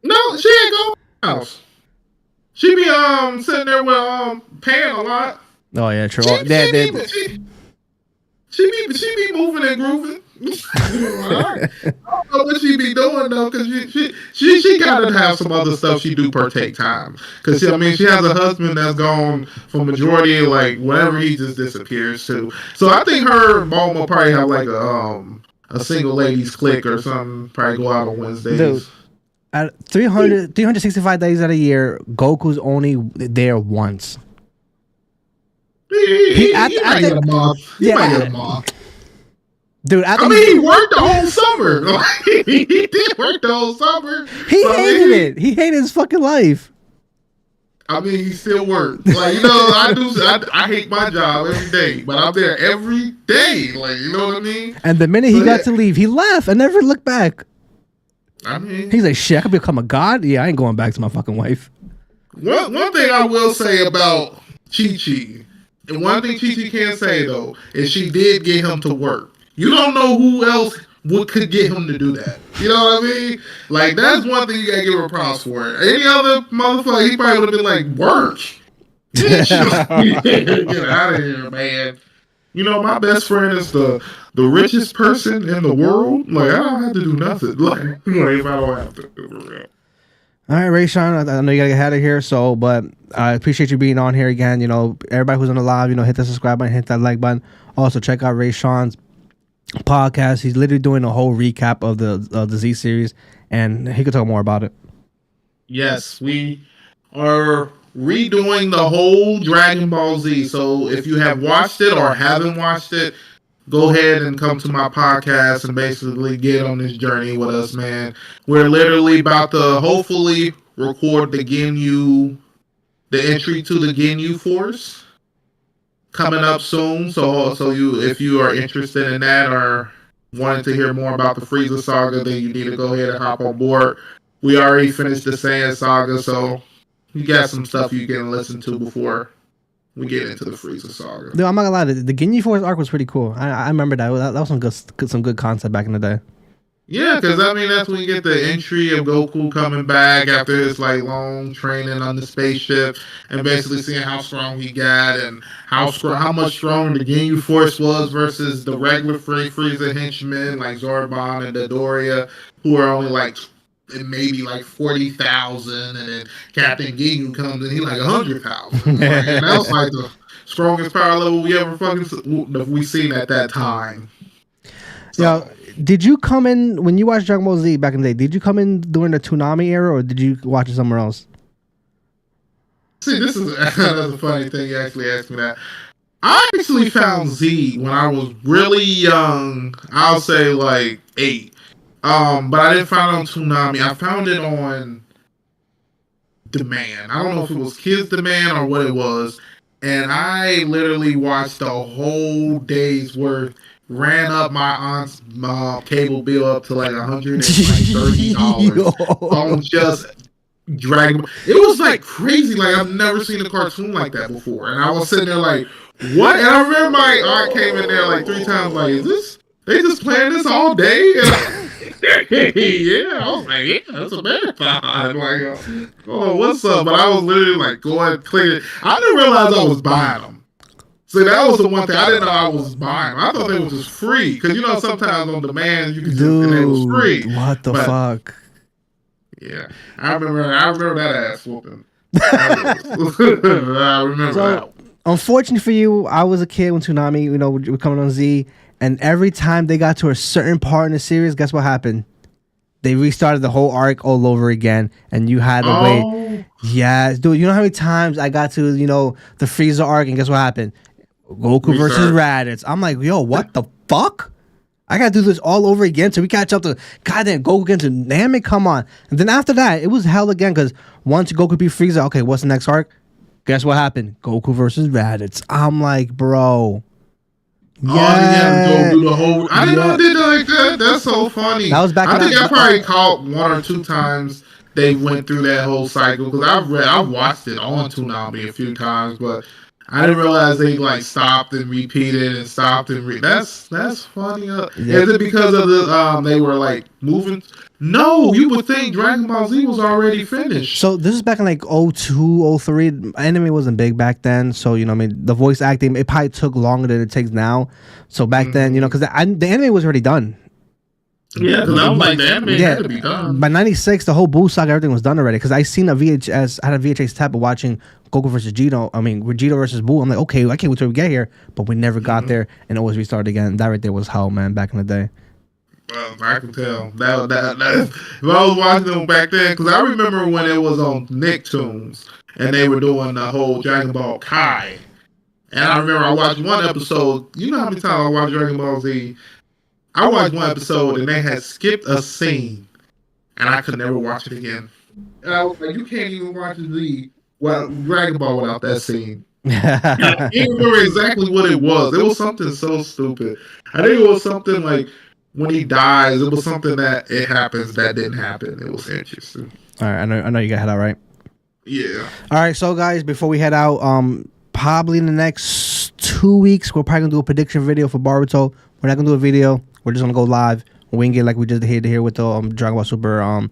A: No, she ain't going house. She be sitting there with Pan a lot.
B: Oh yeah, true.
A: She be moving and grooving. I don't know what she be doing though, because she gotta have some other stuff she do per take time. Because I mean, she has a husband that's gone for majority, like whenever he just disappears too. So I think her mom will probably have like a single ladies clique or something. Probably go out on
B: Dude,
A: Wednesdays.
B: at 365 days out of a year, Goku's only there once.
A: He might get a month. He might get a month.
B: Dude,
A: I mean, he worked the whole summer. He did work the whole summer.
B: He hated it. He hated his fucking life.
A: I mean, he still worked. Like, you know, I hate my job every day, but I'm there every day. Like, you know what I mean?
B: And the minute he got to leave, he left and never looked back.
A: I mean,
B: he's like, shit, I could become a god? Yeah, I ain't going back to my fucking wife.
A: One thing I will say about Chi-Chi, and one thing Chi-Chi can say, though, is she did get him to work. You don't know who else could get him to do that. You know what I mean? Like, that's one thing you gotta give her props for. Any other motherfucker, he probably would have been like, work. Get out of here, man. You know, my best friend is the richest person in the world. Like, I don't have to do nothing. Like if I don't have to do it.
B: All right, Rayshawn, I know you gotta get out of here, but I appreciate you being on here again. You know, everybody who's on the live, you know, hit the subscribe button, hit that like button. Also, check out Rayshawn's podcast. He's literally doing a whole recap of the Z series, and he could talk more about it.
A: Yes, we are redoing the whole Dragon Ball Z. So if you have watched it or haven't watched it, go ahead and come to my podcast and basically get on this journey with us, man. We're literally about to hopefully record the entry to the Ginyu Force coming up soon. So if you are interested in that or wanting to hear more about the Frieza saga, then you need to go ahead and hop on board. We already finished the Saiyan saga, so you got some stuff you can listen to before we get into the Frieza saga.
B: Dude, I'm not gonna lie, the Ginyu Force arc was pretty cool. I remember that. That was some good concept back in the day.
A: Yeah, because I mean that's when you get the entry of Goku coming back after his like long training on the spaceship, and basically seeing how strong he got and how much stronger the Ginyu Force was versus the regular Frieza henchmen like Zordon and Dodoria, who are only like maybe like 40,000, and then Captain Ginyu comes and he's like 100,000. And that was like the strongest power level we seen at that time.
B: So, yeah. Did you come in when you watched Dragon Ball Z back in the day? Did you come in during the Toonami era, or did you watch it somewhere else?
A: See, this is another funny thing. You actually asked me that. I actually found Z when I was really young. I'll say like 8. But I didn't find it on Toonami. I found it on Demand. I don't know if it was Kids Demand or what it was. And I literally watched the whole day's worth. Ran up my aunt's cable bill up to like $130 on just Dragon. It was like crazy. Like I've never seen a cartoon like that before. And I was sitting there like, what? And I remember my aunt came in there like 3 times. Like, is this? They just playing this all day? Yeah, I was like, yeah, that's a marathon. Like, oh, what's up? But I was literally like going clicking. I didn't realize I was buying them. See, that was the one thing I didn't know I was buying. I thought they was just free because you know sometimes on demand you can just and it was free.
B: What the fuck?
A: Yeah, I remember that ass whooping. I remember that.
B: Unfortunately for you, I was a kid when Toonami, you know, we're coming on Z, and every time they got to a certain part in the series, guess what happened? They restarted the whole arc all over again, and you had to wait. Yeah, dude, you know how many times I got to, you know, the Frieza arc, and guess what happened? Goku versus Raditz. I'm like, yo, what the fuck? I gotta do this all over again so we catch up to goddamn Goku against Namek. Come on. And then after that, it was hell again because once Goku beat Frieza, okay, what's the next arc? Guess what happened? Goku versus Raditz. I'm like, bro.
A: Yeah, go do the whole. I didn't know they did like that. That's so funny.
B: That was back.
A: I think I probably caught 1 or 2 times they went through that whole cycle because I've watched it on Toonami a few times, but I didn't realize they like stopped and repeated and stopped and that's funny.
B: Yeah.
A: Is it because of the they were like moving? No, you would think Dragon Ball Z was already finished.
B: So this is back in like 02, 03. Anime wasn't big back then, so you know, I mean, the voice acting it probably took longer than it takes now. So back then, you know, because the anime was already done.
A: Yeah, because I was like, the anime had to be done.
B: By '96, the whole Buu saga, everything was done already. Because I seen a VHS, I had a VHS tab of watching Goku versus Vegeta. I mean, Vegeta versus Buu. I'm like, okay, I can't wait till we get here, but we never got there, and always restarted again. That right there was hell, man. Back in the day.
A: I can tell that if I was watching them back then, because I remember when it was on Nicktoons and they were doing the whole Dragon Ball Kai, and I remember I watched one episode. You know how many times I watched Dragon Ball Z? I watched one episode and they had skipped a scene, and I could never watch it again. And I was like, you can't even watch Dragon Ball without that scene. I can't remember exactly what it was. It was something so stupid. I think it was something like when he dies. It was something that it happens that didn't happen. It was interesting.
B: All right, I know you got head out, right?
A: Yeah.
B: All right, so guys, before we head out, probably in the next 2 weeks, we're probably gonna do a prediction video for Boruto. We're not gonna do a video. We're just gonna go live, wing it like we just did here with the Dragon Ball Super anime.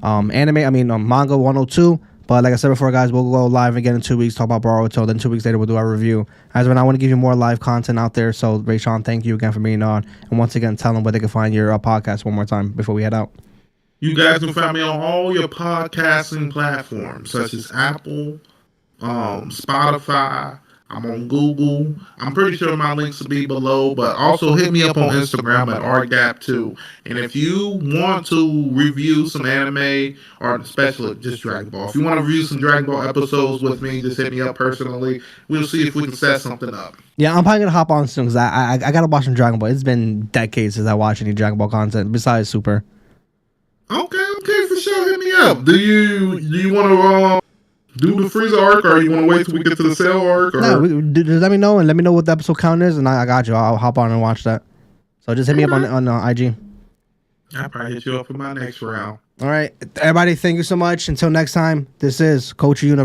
B: I mean manga 102. But like I said before, guys, we'll go live again in 2 weeks, talk about Boruto. Then 2 weeks later, we'll do our review. As when I want to give you more live content out there. So Rayshawn, thank you again for being on. And once again, tell them where they can find your podcast one more time before we head out.
A: You guys can find me on all your podcasting platforms, such as Apple, Spotify. I'm on Google. I'm pretty sure my links will be below, but also hit me up on Instagram at RGAP2. And if you want to review some anime, or especially just Dragon Ball, if you want to review some Dragon Ball episodes with me, just hit me up personally. We'll see if we can set something up.
B: Yeah, I'm probably going to hop on soon because I got to watch some Dragon Ball. It's been decades since I watched any Dragon Ball content besides Super.
A: Okay, for sure. Hit me up. Do you want to do the Frieza arc, or you want to wait till we get to the Cell arc? Or?
B: No, just let me know and let me know what the episode count is, and I got you. I'll hop on and watch that. So just hit me up on IG.
A: I'll probably hit you up for my next round.
B: All right, everybody. Thank you so much. Until next time, this is Coach Universe.